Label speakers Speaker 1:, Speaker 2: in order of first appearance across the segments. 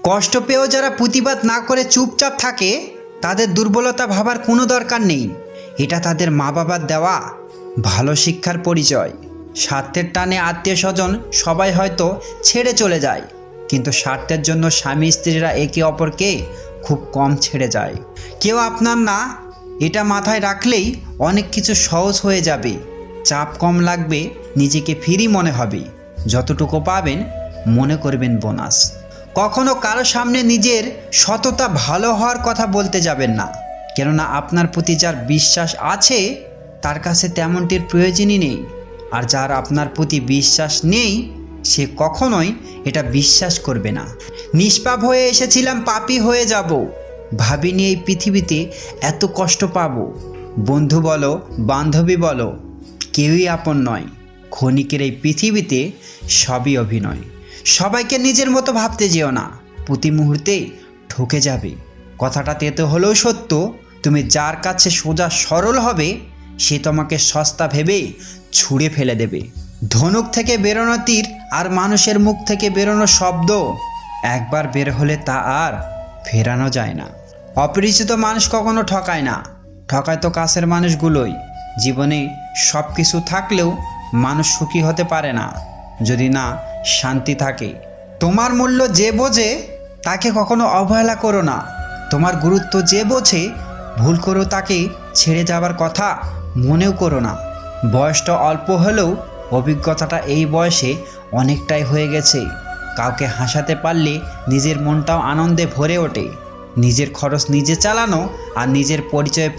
Speaker 1: কষ্ট পেয়েও যারা প্রতিবাদ না করে চুপচাপ থাকে তাদের দুর্বলতা ভাবার কোনো দরকার নেই। এটা তাদের মা বাবার দেওয়া ভালো শিক্ষার পরিচয়। স্বার্থের টানে আত্মীয় স্বজন সবাই হয়তো ছেড়ে চলে যায়, কিন্তু স্বার্থের জন্য স্বামী স্ত্রীরা একে অপরকে খুব কম ছেড়ে যায়। কেউ আপনার না, এটা মাথায় রাখলেই অনেক কিছু সহজ হয়ে যাবে। চাপ কম লাগবে, নিজেকে ফ্রি মনে হবে। যতটুকু পাবেন মনে করবেন বোনাস। কখনো কারো সামনে নিজের সততা ভালো হওয়ার কথা বলতে যাবেন না, কেননা আপনার প্রতি যার বিশ্বাস আছে তার কাছে তেমনটির প্রয়োজনই নেই। আর যার আপনার প্রতি বিশ্বাস নেই সে কখনোই এটা বিশ্বাস করবে না। নিষ্পাপ হয়ে এসেছিলাম, পাপী হয়ে যাব। ভাবিনি এই পৃথিবীতে এত কষ্ট পাবো। বন্ধু বলো, বান্ধবী বলো, কেউই আপন নয়। ক্ষণিকের এই পৃথিবীতে সবই অভিনয়। সবাইকে নিজের মতো ভাবতে যেও না, প্রতি মুহূর্তে ঠকে যাবে। কথাটা তেতো হলেও সত্য। তুমি যার কাছে সোজা সরল হবে সে তোমাকে সস্তা ভেবে ছুঁড়ে ফেলে দেবে। ধনুক থেকে বেরোনো তীর আর মানুষের মুখ থেকে বেরোনো শব্দ একবার বের হলে তা আর ফেরানো যায় না। অপরিচিত মানুষ কখনো ঠকায় না, ঠকায় তো কাছের মানুষগুলোই। জীবনে সব কিছু থাকলেও মানুষ সুখী হতে পারে না যদি না শান্তি থাকে। তোমার মূল্য যে বোঝে তাকে কখনো অবহেলা করো না। তোমার গুরুত্ব যে বোঝে ভুল করো তাকে ছেড়ে যাবার কথা মনেও করো না। বয়সটা অল্প হলেও অভিজ্ঞতাটা এই বয়সে অনেকটাই হয়ে গেছে। কাউকে হাসাতে পারলে নিজের মনটাও আনন্দে ভরে ওঠে। নিজের খরচ নিজে চালানো আর নিজের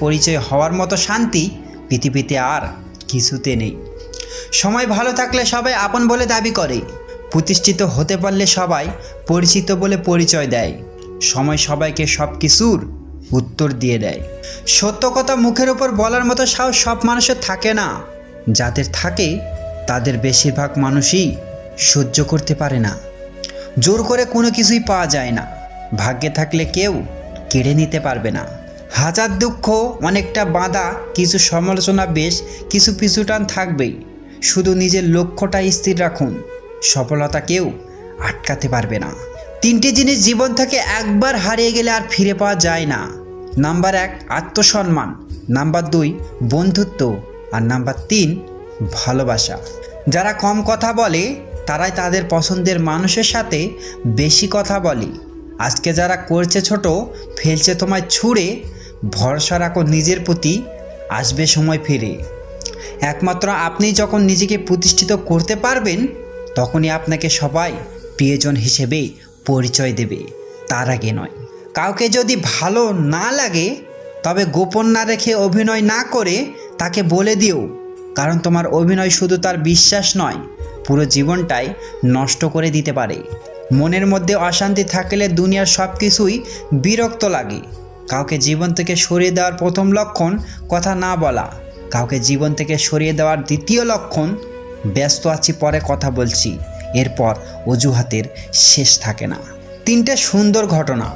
Speaker 1: পরিচয় হওয়ার মতো শান্তি পৃথিবীতে আর কিছুতে নেই। সময় ভালো থাকলে সবাই আপন বলে দাবি করে, প্রতিষ্ঠিত হতে পারলে সবাই পরিচিত বলে পরিচয় দেয়। সময় সবাইকে সব কিছুর উত্তর দিয়ে দেয়। সত্য কথা মুখের উপর বলার মতো সাহস সব মানুষের থাকে না। যাদের থাকে তাদের বেশিরভাগ মানুষই সহ্য করতে পারে না। জোর করে কোনো কিছুই পাওয়া যায় না। ভাগ্যে থাকলে কেউ কেড়ে নিতে পারবে না। হাজার দুঃখ অনেকটা বাঁধা, কিছু সমালোচনা বেশ কিছু পিছুটান থাকবেই। শুধু নিজের লক্ষ্যটা স্থির রাখুন, সফলতা কেউ আটকাতে পারবে না। তিনটি জিনিস জীবন থেকে একবার হারিয়ে গেলে আর ফিরে পাওয়া যায় না। নাম্বার 1 আত্মসম্মান, নাম্বার 2 বন্ধুত্ব, আর নাম্বার 3 ভালোবাসা। যারা কম কথা বলে তারাই তাদের পছন্দের মানুষের সাথে বেশি কথা বলে। আজকে যারা করছে ছোট, ফেলছে তোমায় ছুঁড়ে, ভরসা রাখো নিজের প্রতি, আসবে সময় ফিরে। একমাত্র আপনি যখন নিজেকে প্রতিষ্ঠিত করতে পারবেন তখনই আপনাকে সবাই প্রিয়জন হিসেবে পরিচয় দেবে, তার আগে নয়। কাউকে যদি ভালো না লাগে তবে গোপন না রেখে, অভিনয় না করে তাকে বলে দিও। কারণ তোমার অভিনয় শুধু তার বিশ্বাস নয়, পুরো জীবনটাই নষ্ট করে দিতে পারে। মনের মধ্যে অশান্তি থাকলে দুনিয়ার সব কিছুই বিরক্ত লাগে। কাউকে জীবন থেকে সরিয়ে দেওয়ার প্রথম লক্ষণ কথা না বলা। কাউকে জীবন থেকে সরিয়ে দেওয়ার দ্বিতীয় লক্ষণ ব্যস্ত আছি, পরে কথা বলছি। এরপর অজুহাতের শেষ থাকে না। 3টে সুন্দর ঘটনা।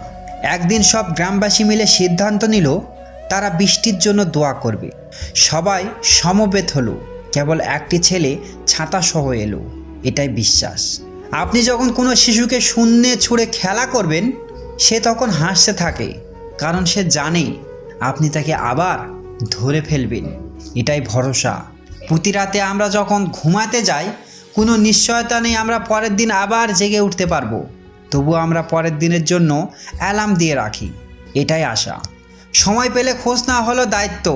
Speaker 1: একদিন সব গ্রামবাসী মিলে সিদ্ধান্ত নিল তারা বৃষ্টির জন্য দোয়া করবে। সবাই সমবেত হলো, কেবল একটি ছেলে ছাতা সহ এলো। এটাই বিশ্বাস। আপনি যখন কোনো শিশুকে শূন্যে ছুঁড়ে খেলা করবেন সে তখন হাসতে থাকে, কারণ সে জানে আপনি তাকে আবার ধরে ফেলবেন। এটাই ভরসা। প্রতি রাতে আমরা যখন ঘুমাতে যাই কোনো নিশ্চয়তা নেই আমরা পরের দিন আবার জেগে উঠতে পারবো। তবুও আমরা পরের দিনের জন্য অ্যালার্ম দিয়ে রাখি, এটাই আশা। সময় পেলে খোঁজ নেওয়া হলো দায়িত্ব,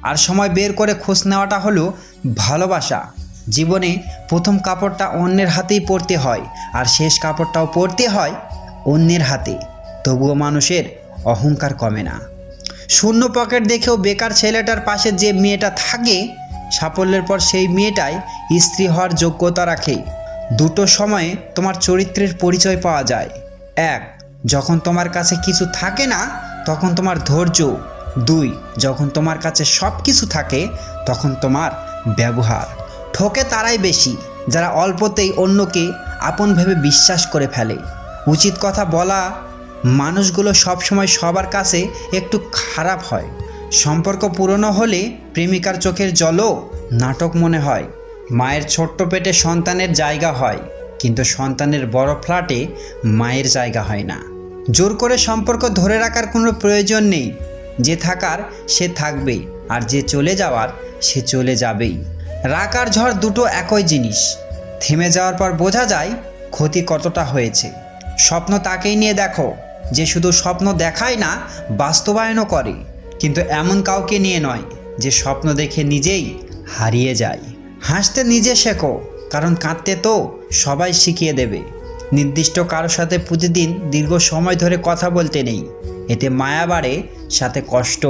Speaker 1: আর সময় বের করে খোঁজ নেওয়াটা হলো ভালোবাসা। জীবনে প্রথম কাপড়টা অন্যের হাতেই পরতে হয়, আর শেষ কাপড়টাও পরতে হয় অন্যের হাতে। তবুও মানুষের অহংকার কমে না। শূন্য পকেট দেখেও বেকার ছেলেটার পাশে যে মেয়েটা থাকে, সাফল্যের পর সেই মেয়েটাই স্ত্রী হওয়ার যোগ্যতা রাখে। দুটো সময়ে তোমার চরিত্রের পরিচয় পাওয়া যায়। 1 যখন তোমার কাছে কিছু থাকে না তখন তোমার ধৈর্য। 2 যখন তোমার কাছে সব কিছু থাকে তখন তোমার ব্যবহার। ঠকে তারাই বেশি যারা অল্পতেই অন্যকে আপন ভেবে বিশ্বাস করে ফেলে। উচিত কথা বলা মানুষগুলো সবসময় সবার কাছে একটু খারাপ হয়। সম্পর্ক পুরনো হলে প্রেমিকার চোখের জলও নাটক মনে হয়। মায়ের ছোট্ট পেটে সন্তানের জায়গা হয়, কিন্তু সন্তানের বড় ফ্ল্যাটে মায়ের জায়গা হয় না। জোর করে সম্পর্ক ধরে রাখার কোনো প্রয়োজন নেই। যে থাকার সে থাকবে, আর যে চলে যাওয়ার সে চলে যাবেই। রাগ আর ঝড় দুটো একই জিনিস। থেমে যাওয়ার পর বোঝা যায় ক্ষতি কতটা হয়েছে। স্বপ্ন তাকেই নিয়ে দেখো যে শুধু স্বপ্ন দেখায় না, বাস্তবায়নও করে। কিন্তু এমন কাউকে নিয়ে নয় যে স্বপ্ন দেখে নিজেই হারিয়ে যায়। হাসতে নিজে শেখো, কারণ কাঁদতে তো সবাই শিখিয়ে দেবে। নির্দিষ্ট কারোর সাথে প্রতিদিন দীর্ঘ সময় ধরে কথা বলতে নেই। এতে মায়া বাড়ে, সাথে কষ্ট।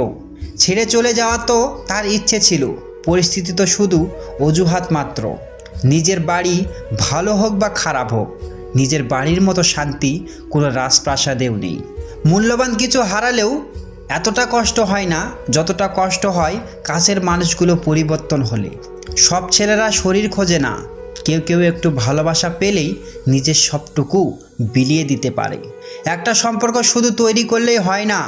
Speaker 1: ছেড়ে চলে যাওয়া তো তার ইচ্ছে ছিল, পরিস্থিতি তো শুধু অজুহাত মাত্র। নিজের বাড়ি ভালো হোক বা খারাপ হোক, নিজের বাড়ির মতো শান্তি কোনো রাজপ্রাসাদেও নেই। মূল্যবান কিছু হারালেও এতটা কষ্ট হয় না যতটা কষ্ট হয় কাছের মানুষগুলো পরিবর্তন হলে। সব ছেলেরা শরীর খোঁজে না, কেউ কেউ একটু ভালোবাসা পেলেই নিজের সবটুকু বিলিয়ে দিতে পারে। একটা সম্পর্ক শুধু তৈরি করলেই হয় না,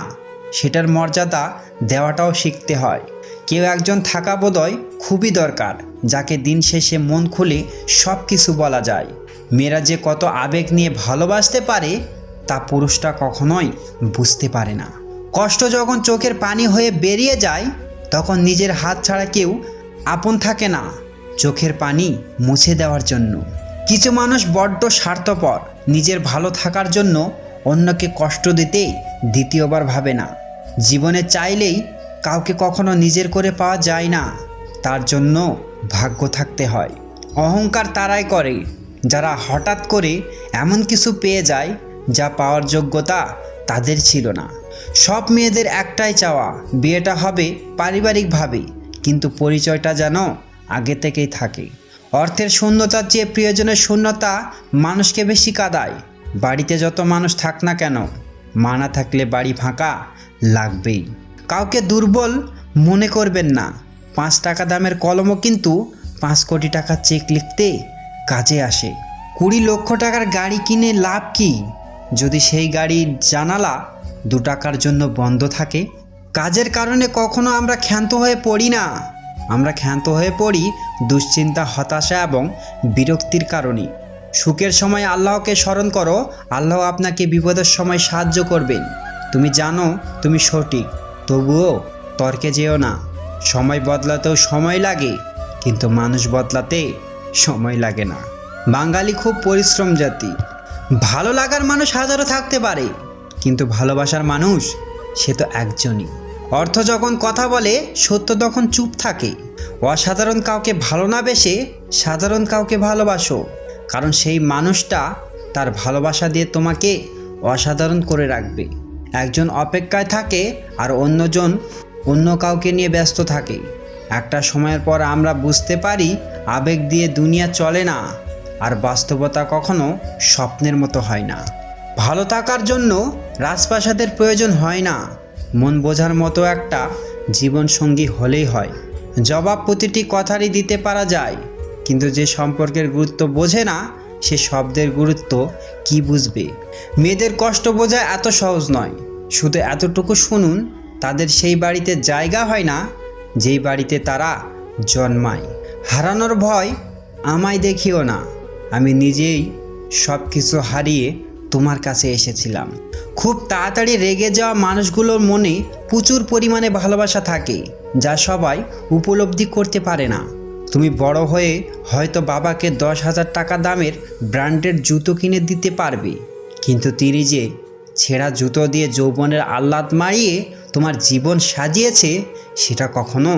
Speaker 1: সেটার মর্যাদা দেওয়াটাও শিখতে হয়। কেউ একজন থাকা বোধহয় খুবই দরকার, যাকে দিন শেষে মন খুলে সব কিছু বলা যায়। মেয়েরা যে কত আবেগ নিয়ে ভালোবাসতে পারে তা পুরুষরা কখনোই বুঝতে পারে না। কষ্ট যখন চোখের পানি হয়ে বেরিয়ে যায়, তখন নিজের হাত ছাড়া কেউ আপন থাকে না চোখের পানি মুছে দেওয়ার জন্য। কিছু মানুষ বড্ড স্বার্থপর, নিজের ভালো থাকার জন্য অন্যকে কষ্ট দিতে দ্বিতীয়বার ভাবে না। জীবনে চাইলেই কাউকে কখনো নিজের করে পাওয়া যায় না, তার জন্য ভাগ্য থাকতে হয়। অহংকার তারাই করে যারা হঠাৎ করে এমন কিছু পেয়ে যায় যা পাওয়ার যোগ্যতা তাদের ছিল না। সব মেয়েদের একটাই চাওয়া, বিয়েটা হবে পারিবারিকভাবে, কিন্তু পরিচয়টা যেন আগে থেকেই থাকে। অর্থের শূন্যতার চেয়ে প্রিয়জনের শূন্যতা মানুষকে বেশি কাঁদায়। বাড়িতে যত মানুষ থাক না কেন, মা না থাকলে বাড়ি ফাঁকা লাগবেই। কাউকে দুর্বল মনে করবেন না। 5 টাকা দামের কলমও কিন্তু 5 কোটি টাকার চেক লিখতে কাজে আসে। 20 লক্ষ টাকার গাড়ি কিনে লাভ কি যদি সেই গাড়ির জানালা 2 টাকার জন্য বন্ধ থাকে? কাজের কারণে কখনো আমরা ক্ষান্ত হয়ে পড়ি না, আমরা ক্ষান্ত হয়ে পড়ি দুশ্চিন্তা, হতাশা এবং বিরক্তির কারণে। সুখের সময় আল্লাহকে স্মরণ করো, আল্লাহ আপনাকে বিপদের সময় সাহায্য করবেন। তুমি জানো তুমি সঠিক, তবুও তর্কে যেও না। সময় বদলাতেও সময় লাগে, কিন্তু মানুষ বদলাতে সময় লাগে না। বাঙালি খুব পরিশ্রম জাতি। ভালো লাগার মানুষ হাজারো থাকতে পারে, কিন্তু ভালোবাসার মানুষ সে তো একজনই। অর্থ যখন কথা বলে, সত্য তখন চুপ থাকে। অসাধারণ কাউকে ভালো না বেসে সাধারণ কাউকে ভালোবাসো, কারণ সেই মানুষটা তার ভালোবাসা দিয়ে তোমাকে অসাধারণ করে রাখবে। একজন অপেক্ষায় থাকে আর অন্যজন অন্য কাউকে নিয়ে ব্যস্ত থাকে। একটা সময়ের পর আমরা বুঝতে পারি আবেগ দিয়ে দুনিয়া চলে না, আর বাস্তবতা কখনো স্বপ্নের মতো হয় না। ভালো থাকার জন্য রাজপ্রাসাদের প্রয়োজন হয় না, মন বোঝার মতো একটা জীবনসঙ্গী হলেই হয়। জবাব প্রতিটি কথারই দিতে পারা যায়, কিন্তু যে সম্পর্কের গুরুত্ব বোঝে না সে শব্দের গুরুত্ব কি বুঝবে? মেয়েদের কষ্ট বোঝা এত সহজ নয়। শুধু এতটুকু শুনুন, তাদের সেই বাড়িতে জায়গা হয় না যেই বাড়িতে তারা জন্মায়। হারানোর ভয় আমায় দেখিও না, আমি নিজেই সব কিছু হারিয়ে তোমার কাছে এসেছিলাম। খুব তাড়াতাড়ি রেগে যাওয়া মানুষগুলোর মনে প্রচুর পরিমাণে ভালোবাসা থাকে, যা সবাই উপলব্ধি করতে পারে না। তুমি বড় হয়ে হয়তো বাবাকে 10,000 টাকা দামের ব্র্যান্ডের জুতো কিনে দিতে পারবে, কিন্তু তিনি যে ছেঁড়া জুতো দিয়ে যৌবনের আহ্লাদ মারিয়ে তোমার জীবন সাজিয়েছে, সেটা কখনো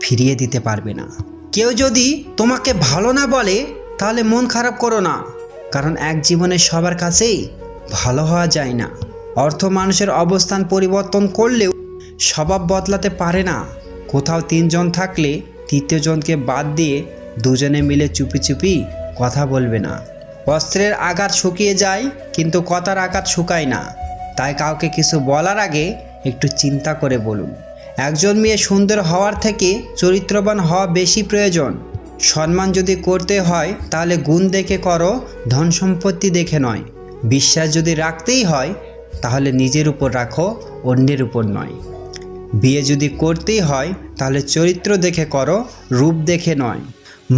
Speaker 1: ফিরিয়ে দিতে পারবে না। কেউ যদি তোমাকে ভালো না বলে, তাহলে মন খারাপ করো না, কারণ এক জীবনে সবার কাছেই ভালো হওয়া যায় না। অর্থ মানুষের অবস্থান পরিবর্তন করলেও স্বভাব বদলাতে পারে না। কোথাও 3 জন থাকলে 3য় জনকে বাদ দিয়ে 2 জনে মিলে চুপি চুপি কথা বলবে না। অস্ত্রের আঘাত শুকিয়ে যায়, কিন্তু কথার আঘাত শুকায় না। তাই কাউকে কিছু বলার আগে একটু চিন্তা করে বলুন। একজন মেয়ে সুন্দর হওয়ার থেকে চরিত্রবান হওয়া বেশি প্রয়োজন। সম্মান যদি করতে হয় তাহলে গুণ দেখে করো, ধন সম্পত্তি দেখে নয়। বিশ্বাস যদি রাখতেই হয় তাহলে নিজের উপর রাখো, অন্যের উপর নয়। বিয়ে যদি করতেই হয় তাহলে চরিত্র দেখে করো, রূপ দেখে নয়।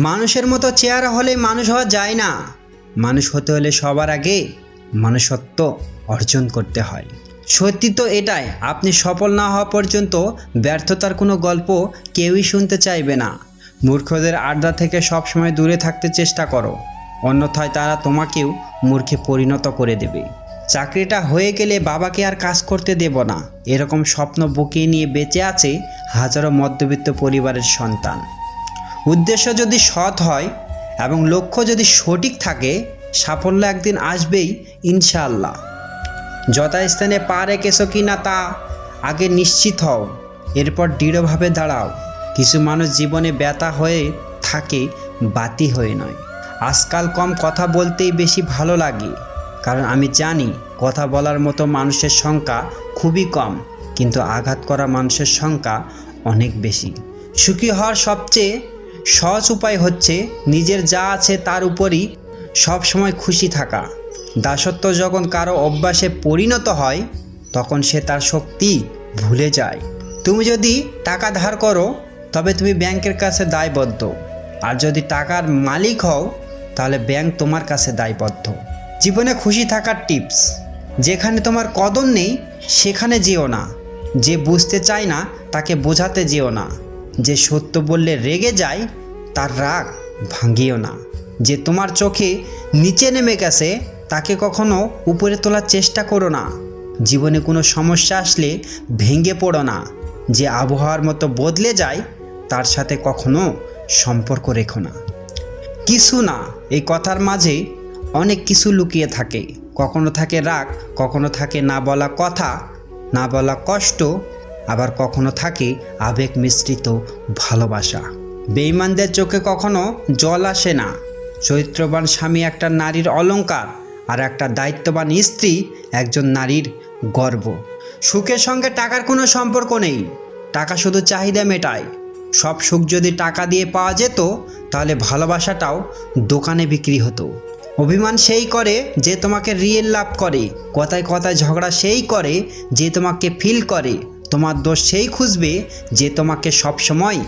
Speaker 1: মানুষের মতো চেহারা হলে মানুষ হওয়া যায় না। মানুষ হতে হলে সবার আগে মানুষত্ব অর্জন করতে হয়। সত্যি তো এটাই, আপনি সফল না হওয়া পর্যন্ত ব্যর্থতার কোনো গল্প কেউই শুনতে চাইবে না। মূর্খদের আড্ডা থেকে সবসময় দূরে থাকতে চেষ্টা করো, অন্যথায় তারা তোমাকেও মূর্খে পরিণত করে দেবে। চাকরিটা হয়ে গেলে বাবাকে আর কাজ করতে দেব না, এরকম স্বপ্ন বুকিয়ে নিয়ে বেঁচে আছে হাজারো মধ্যবিত্ত পরিবারের সন্তান। উদ্দেশ্য যদি সৎ হয় এবং লক্ষ্য যদি সঠিক থাকে, সাফল্য একদিন আসবেই ইনশাআল্লাহ। যথাস্থানে পা রেখেছো কি না তা আগে নিশ্চিত হও, এরপর দৃঢ়ভাবে দাঁড়াও। কিছু মানুষ জীবনে ব্যথা হয়ে থাকে, বাতি হয়ে নয়। আজকাল কম কথা বলতেই বেশি ভালো লাগে, কারণ আমি জানি কথা বলার মতো মানুষের সংখ্যা খুবই কম, কিন্তু আঘাত করা মানুষের সংখ্যা অনেক বেশি। সুখী হওয়ার সবচেয়ে সহজ উপায় হচ্ছে নিজের যা আছে তার উপরই সবসময় খুশি থাকা। দাসত্ব যখন কারো অভ্যাসে পরিণত হয়, তখন সে তার শক্তি ভুলে যায়। তুমি যদি টাকা ধার করো, তবে তুমি ব্যাংকের কাছে দায়বদ্ধ, আর যদি টাকার মালিক হও, তাহলে ব্যাংক তোমার কাছে দায়বদ্ধ। জীবনে খুশি থাকার টিপস: যেখানে তোমার কদর নেই সেখানে যেও না, যে বুঝতে চায় না তাকে বোঝাতে যেও না, যে সত্য বললে রেগে যায় তার রাগ ভাঙিও না, যে তোমার চোখে নিচে নেমে গেছে তাকে কখনো উপরে তোলার চেষ্টা করো না। জীবনে কোনো সমস্যা আসলে ভেঙে পড়ো না, যে আবহাওয়ার মতো বদলে যায় তার সাথে কখনো সম্পর্ক রেখো না। কিছু না, এই কথার মাঝে অনেক কিছু লুকিয়ে থাকে। কখনো থাকে রাগ, কখনো থাকে না বলা কথা, না বলা কষ্ট, আবার কখনো থাকে আবেগ মিশ্রিত ভালোবাসা। বেঈমানদের চোখে কখনো জল আসে না। চরিত্রবান স্বামী একটা নারীর অলংকার, আর একটা দায়িত্ববান স্ত্রী একজন নারীর গর্ব। সুখের সঙ্গে টাকার কোনো সম্পর্ক নেই, টাকা শুধু চাহিদা মেটায়। সব সুখ যদি টাকা দিয়ে পাওয়া যেত, তাহলে ভালোবাসাটাও দোকানে বিক্রি হতো। অভিমান সেই করে যে তোমাকে রিয়েল লাভ করে, কথায় কথায় ঝগড়া সেই করে যে তোমাকে ফিল করে, তোমার দোষ সেই খুঁজবে যে তোমাকে সবসময়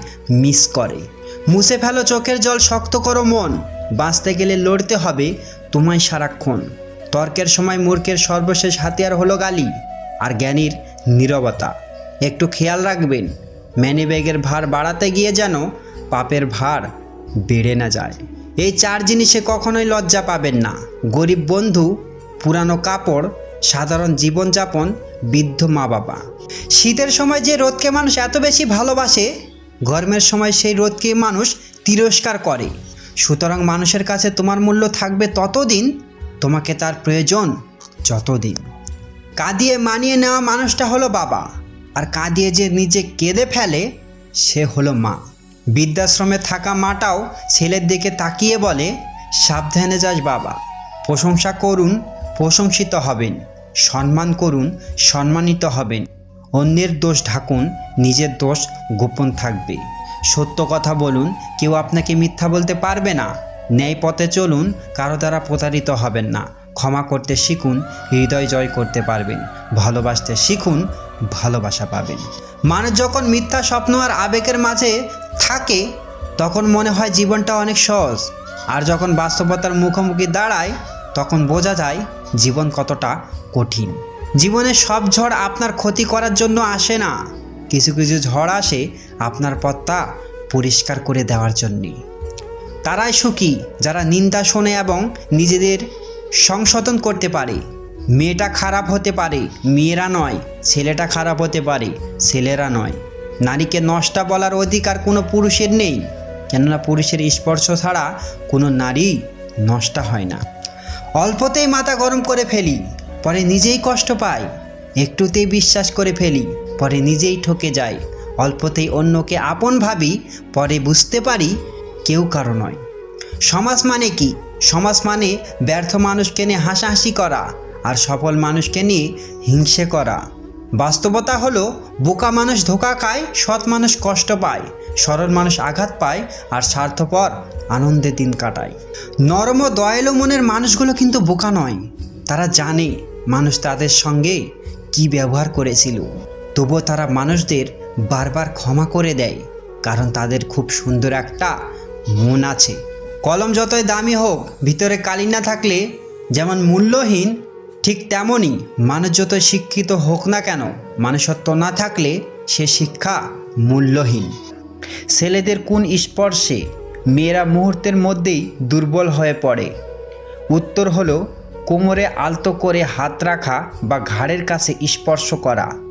Speaker 1: মিস করে। মুছে ফেলো চোখের জল, শক্ত করো মন, বাঁচতে গেলে লড়তে হবে তোমায় সারাক্ষণ। তর্কের সময় মূর্খের সর্বশেষ হাতিয়ার হলো গালি, আর জ্ঞানীর নীরবতা। একটু খেয়াল রাখবেন, ম্যানিব্যাগের ভার বাড়াতে গিয়ে যেন পাপের ভার বেড়ে না যায়। এই 4 জিনিসে কখনোই লজ্জা পাবেন না: গরিব বন্ধু, পুরানো কাপড়, সাধারণ জীবনযাপন, বৃদ্ধ মা বাবা। শীতের সময় যে রোদকে মানুষ এত বেশি ভালোবাসে, গরমের সময় সেই রোদকে মানুষ তিরস্কার করে। সুতরাং মানুষের কাছে তোমার মূল্য থাকবে ততদিন, তোমাকে তার প্রয়োজন যতদিন। কাঁদিয়ে মানিয়ে নেওয়া মানুষটা হলো বাবা, আর কাঁদিয়ে যে নিজে কেঁদে ফেলে সে হলো মা। বৃদ্ধাশ্রমে থাকা মাটাও ছেলের দিকে তাকিয়ে বলে, সাবধানে যাস বাবা। প্রশংসা করুন, প্রশংসিত হবেন। সম্মান করুন, সম্মানিত হবেন। অন্যের দোষ ঢাকুন, নিজের দোষ গোপন থাকবে। সত্য কথা বলুন, কেউ আপনাকে মিথ্যা বলতে পারবে না। ন্যায় পথে চলুন, কারো দ্বারা প্রতারিত হবেন না। ক্ষমা করতে শিখুন, হৃদয় জয় করতে পারবেন। ভালোবাসতে শিখুন, ভালোবাসা পাবেন। মানুষ যখন মিথ্যা স্বপ্ন আর আবেগের মাঝে থাকে, তখন মনে হয় জীবনটা অনেক সহজ, আর যখন বাস্তবতার মুখোমুখি দাঁড়ায় তখন বোঝা যায় জীবন কতটা কঠিন। জীবনে সব ঝড় আপনার ক্ষতি করার জন্য আসে না, কিছু কিছু ঝড় আসে আপনার পথটা পরিষ্কার করে দেওয়ার জন্যে। তারাই সুখী যারা নিন্দা শোনে এবং নিজেদের সংশোধন করতে পারে। মেয়েটা খারাপ হতে পারে, মেয়েরা নয়। ছেলেটা খারাপ হতে পারে, ছেলেরা নয়। নারীকে নষ্টা বলার অধিকার কোনো পুরুষের নেই, কেননা পুরুষের স্পর্শ ছাড়া কোনো নারী নষ্টা হয় না। অল্পতেই মাথা গরম করে ফেলি, পরে নিজেই কষ্ট পাই। একটুতেই বিশ্বাস করে ফেলি, পরে নিজেই ঠকে যাই। অল্পতেই অন্যকে আপন ভাবি, পরে বুঝতে পারি কেউ কারো নয়। সমাজ মানে কি? সমাজ মানে ব্যর্থ মানুষকে নিয়ে হাসাহাসি করা, আর সফল মানুষকে নিয়ে হিংসে করা। বাস্তবতা হলো, বোকা মানুষ ধোঁকা খায়, সৎ মানুষ কষ্ট পায়, সরল মানুষ আঘাত পায়, আর স্বার্থপর আনন্দে দিন কাটায়। নরম ও দয়ালু মনের মানুষগুলো কিন্তু বোকা নয়। তারা জানে মানুষ তাদের সঙ্গে কি ব্যবহার করেছিল, তবুও তারা মানুষদের বারবার ক্ষমা করে দেয়, কারণ তাদের খুব সুন্দর একটা মন আছে। কলম যতই দামি হোক, ভিতরে কালি না থাকলে যেমন মূল্যহীন, ঠিক তেমনই মানুষ যত শিক্ষিত হোক না কেন, মানুষত্ব না থাকলে সে শিক্ষা মূল্যহীন। ছেলেদের কোন স্পর্শে মেয়েরা মুহূর্তের মধ্যেই দুর্বল হয়ে পড়ে? উত্তর হলো কোমরে আলতো করে হাত রাখা বা ঘাড়ের কাছে স্পর্শ করা।